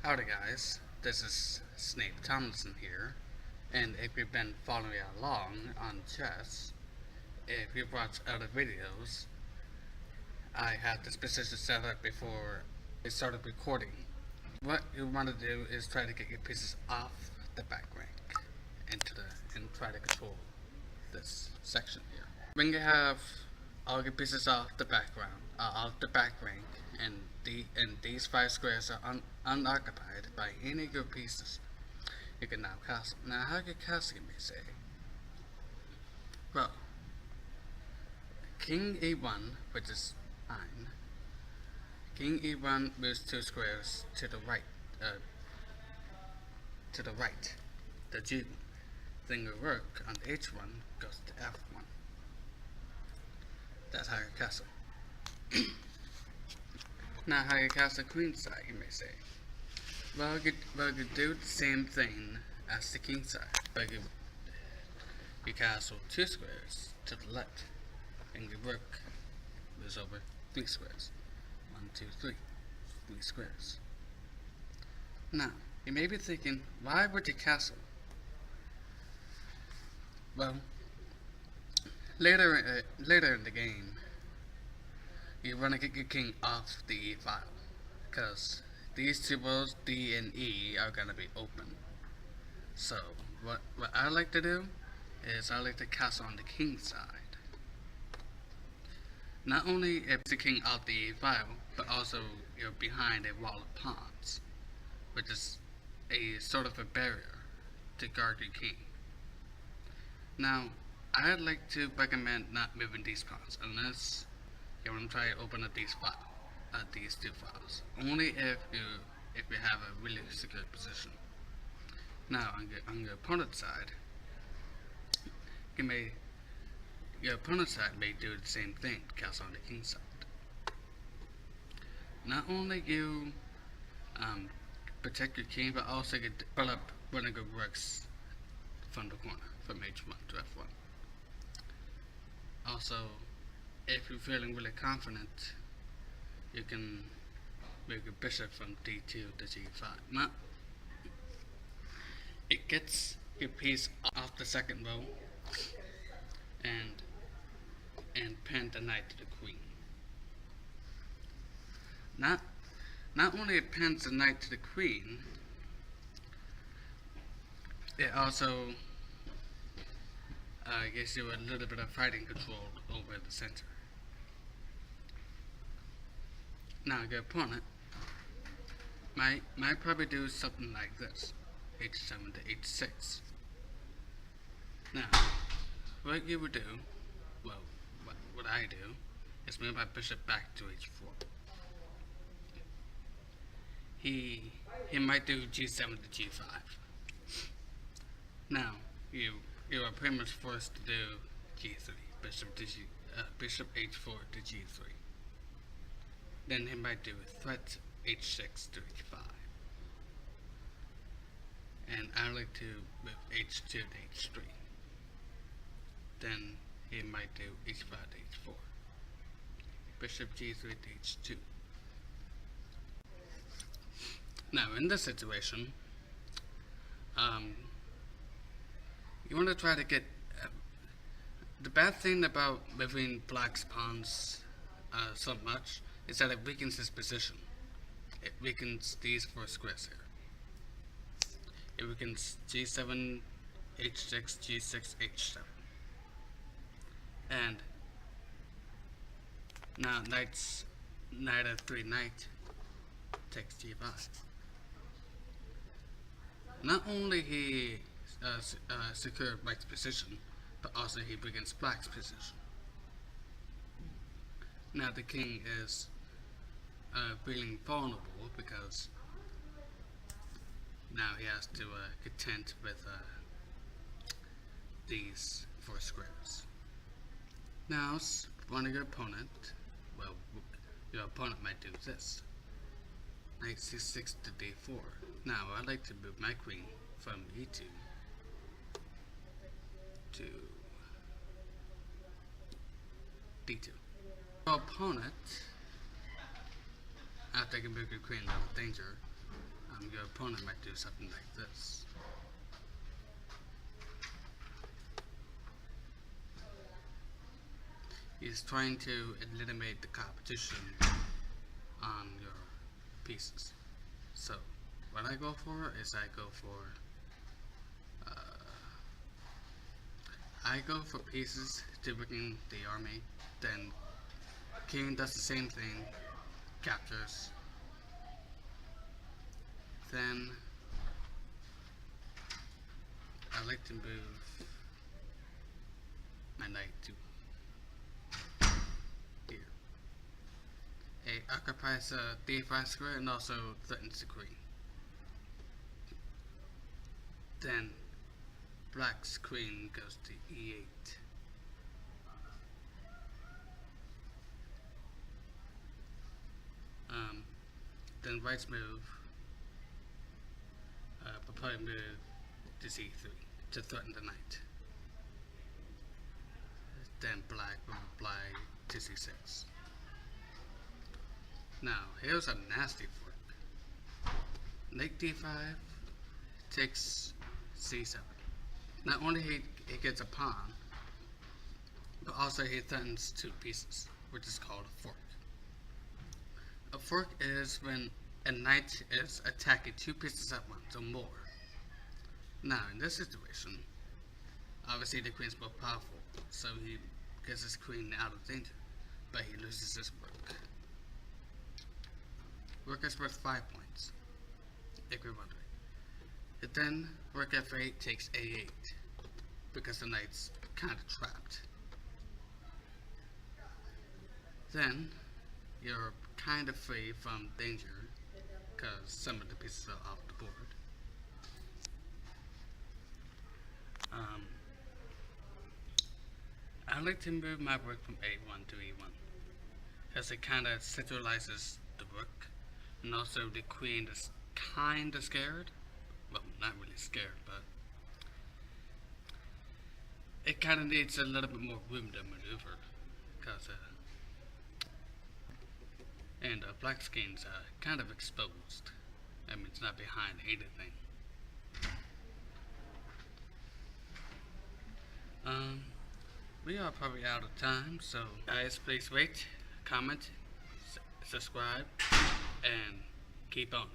Howdy guys, this is Snape Tomlinson here, and if you've been following along on chess, if you've watched other videos, I had this position set up before I started recording. What you want to do is try to get your pieces off the back rank and try to control this section here. When you have all your pieces off the back rank, and these 5 squares are unoccupied by any of your pieces, you can now castle. Now, how you castle, you may say? Well, King E1, which is fine. King E1 moves 2 squares to the right. The G. Then your rook on H1 goes to F1. That's how you castle. Now, how you castle queenside, you may say? Well, you do the same thing as the king side, but you castle 2 squares to the left, and your rook moves over 3 squares. 1, 2, 3. 3 squares. Now, you may be thinking, why would you castle? Well, later in the game, you want to get your king off the E file, because these two rows, D and E, are going to be open. So, what I like to do is I like to castle on the king side. Not only is the king off the E file, but also you're behind a wall of pawns, which is a sort of a barrier to guard your king. Now, I'd like to recommend not moving these pawns unless you want to try to open up these two files. Only if you have a really secure position. Now, on your opponent's side, your opponent's side may do the same thing, castle on the king side. Not only you protect your king, but also you develop one of your rooks from the corner, from H1 to F1. Also, if you're feeling really confident, you can move your bishop from D2 to G5. Now, it gets your piece off the second row and pin the knight to the queen. Not only it pins the knight to the queen, it also gives you a little bit of fighting control over the center. Now your opponent might probably do something like this, H7 to H6. Now, what you would do, well, what I do, is move my bishop back to H4. He might do G7 to G5. Now, you are pretty much forced to do G3, bishop H4 to G3. Then he might do a threat H6 to H5. And I like to move H2 to H3. Then he might do H5 to H4. Bishop G3 to H2. Now, in this situation, you want to try to get the bad thing about moving black's pawns so much is that it weakens his position. It weakens these 4 squares here. It weakens G7, H6, G6, H7. And now knight F3 knight takes G5. Not only he secured white's position, but also he weakens black's position. Now the king is feeling vulnerable because now he has to contend with these 4 squares. Now, one of your opponent, well, your opponent might do this. Knight C6 to D4. Now, I like to move my queen from E2 to D2. Your opponent, after you move your queen out of danger, your opponent might do something like this. He's trying to eliminate the competition on your pieces. So, what I go for is I go for pieces to weaken the army. Then king does the same thing, captures. Then I like to move my knight to here. It occupies a d5 square and also threatens the queen. Then black's queen goes to e8. Then white's move, probably move to c3 to threaten the knight. Then black will reply to c6. Now, here's a nasty fork. Knight d5 takes c7. Not only he gets a pawn, but also he threatens two pieces, which is called a fork. A fork is when a knight is attacking two pieces at once or more. Now, in this situation, obviously the queen's more powerful, so he gets his queen out of danger, but he loses his rook. Rook is worth 5 points, if you're wondering. Then rook f8 takes a8, because the knight's kind of trapped. Then you're kind of free from danger, because some of the pieces are off the board. I like to move my rook from a1 to e1, as it kind of centralizes the rook, and also the queen is kind of scared. Well, not really scared, but it kind of needs a little bit more room to maneuver, because black's queen's kind of exposed. I mean, it's not behind anything. We are probably out of time, so guys, please rate, comment, subscribe, and keep on.